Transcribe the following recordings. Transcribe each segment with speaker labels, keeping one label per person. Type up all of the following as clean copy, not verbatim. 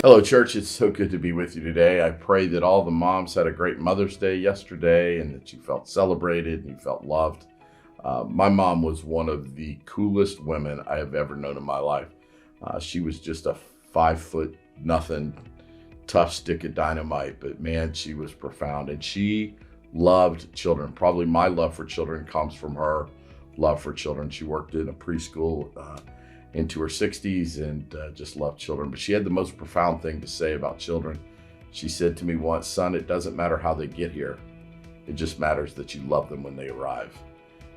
Speaker 1: Hello, church. It's so good to be with you today. I pray that all the moms had a great Mother's Day yesterday and that you felt celebrated and you felt loved. My mom was one of the coolest women I have ever known in my life. She was just a 5 foot nothing, tough stick of dynamite, but man, she was profound and she loved children. Probably my love for children comes from her love for children. She worked in a preschool into her 60s and just loved children. But she had the most profound thing to say about children. She said to me once, "Son, it doesn't matter how they get here. It just matters that you love them when they arrive."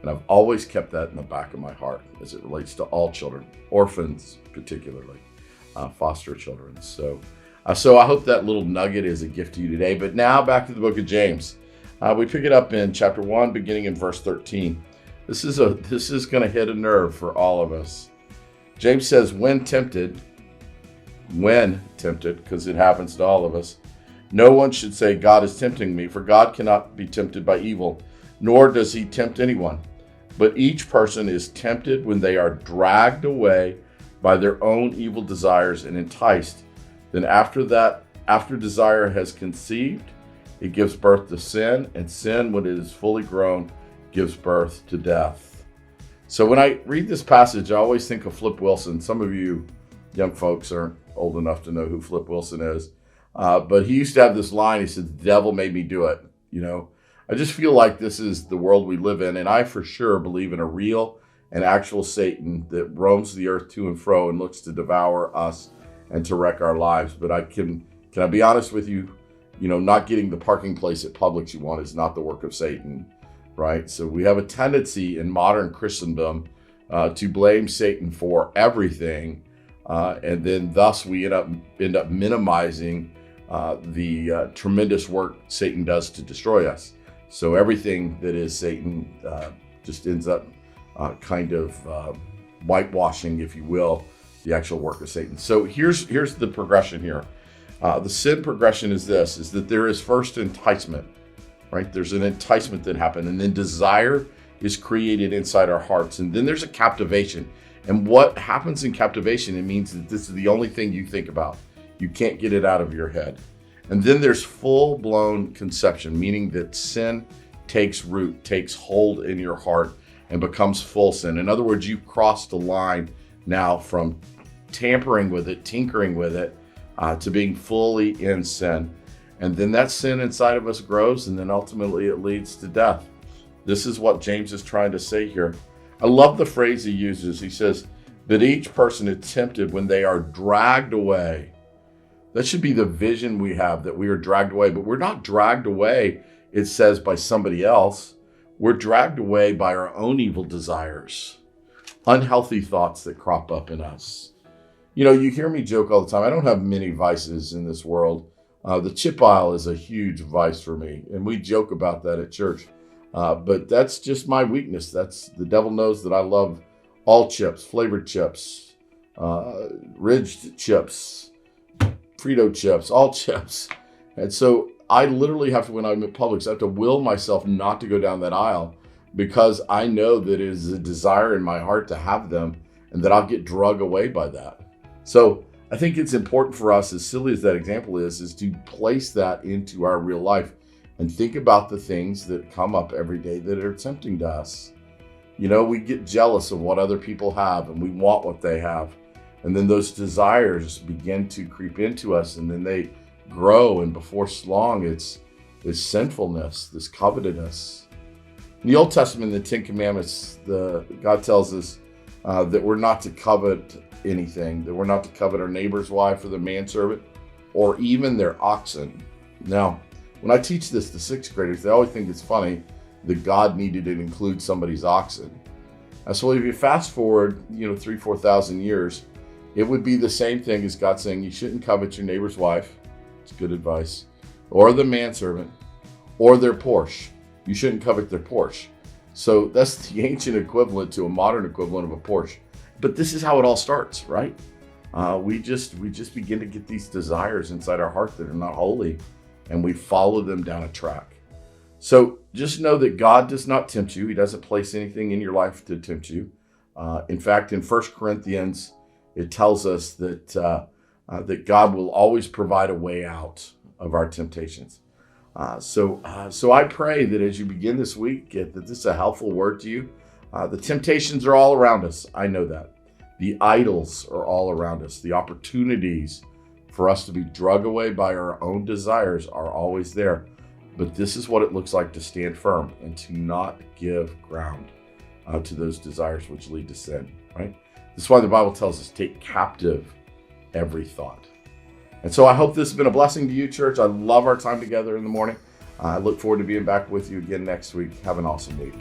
Speaker 1: And I've always kept that in the back of my heart as it relates to all children, orphans particularly, foster children. So I hope that little nugget is a gift to you today. But now back to the book of James. We pick it up in chapter 1, beginning in verse 13. This is going to hit a nerve for all of us. James says, when tempted, because it happens to all of us, no one should say, "God is tempting me," for God cannot be tempted by evil, nor does he tempt anyone. But each person is tempted when they are dragged away by their own evil desires and enticed. Then after desire has conceived, it gives birth to sin, and sin, when it is fully grown, gives birth to death. So when I read this passage, I always think of Flip Wilson. Some of you young folks aren't old enough to know who Flip Wilson is. But he used to have this line. He said, "The devil made me do it." I just feel like this is the world we live in. And I for sure believe in a real and actual Satan that roams the earth to and fro and looks to devour us and to wreck our lives. But can I be honest with you? Not getting the parking place at Publix you want is not the work of Satan. Right? So we have a tendency in modern Christendom to blame Satan for everything. And then thus we end up minimizing the tremendous work Satan does to destroy us. So everything that is Satan just ends up kind of whitewashing, if you will, the actual work of Satan. So here's the progression here. The sin progression is that there is first enticement. Right? There's an enticement that happened, and then desire is created inside our hearts. And then there's a captivation. And what happens in captivation, it means that this is the only thing you think about. You can't get it out of your head. And then there's full-blown conception, meaning that sin takes root, takes hold in your heart, and becomes full sin. In other words, you've crossed the line now from tampering with it, tinkering with it, to being fully in sin. And then that sin inside of us grows, and then ultimately it leads to death. This is what James is trying to say here. I love the phrase he uses. He says, "But each person is tempted when they are dragged away." That should be the vision we have, that we are dragged away. But we're not dragged away, it says, by somebody else. We're dragged away by our own evil desires, unhealthy thoughts that crop up in us. You hear me joke all the time. I don't have many vices in this world. The chip aisle is a huge vice for me, and we joke about that at church. But that's just my weakness. The devil knows that I love all chips, flavored chips, ridged chips, Frito chips, all chips. And so I literally have to, when I'm at Publix, I have to will myself not to go down that aisle because I know that it is a desire in my heart to have them and that I'll get drug away by that. So I think it's important for us, as silly as that example is to place that into our real life and think about the things that come up every day that are tempting to us. We get jealous of what other people have and we want what they have. And then those desires begin to creep into us and then they grow. And before long, it's sinfulness, this covetousness. In the Old Testament, in the Ten Commandments, God tells us that we're not to covet anything, that we're not to covet our neighbor's wife or their manservant or even their oxen. Now, when I teach this to sixth graders, they always think it's funny that God needed to include somebody's oxen. And so if you fast forward, 3,000-4,000 years, it would be the same thing as God saying you shouldn't covet your neighbor's wife. It's good advice. Or the manservant or their Porsche. You shouldn't covet their Porsche. So that's the ancient equivalent to a modern equivalent of a Porsche. But this is how it all starts, right? We just begin to get these desires inside our heart that are not holy, and we follow them down a track. So just know that God does not tempt you. He doesn't place anything in your life to tempt you. In fact, in 1 Corinthians, it tells us that that God will always provide a way out of our temptations. So I pray that as you begin this week, that this is a helpful word to you. The temptations are all around us. I know that. The idols are all around us. The opportunities for us to be drug away by our own desires are always there. But this is what it looks like to stand firm and to not give ground to those desires which lead to sin, right? This is why the Bible tells us, take captive every thought. And so I hope this has been a blessing to you, church. I love our time together in the morning. I look forward to being back with you again next week. Have an awesome week.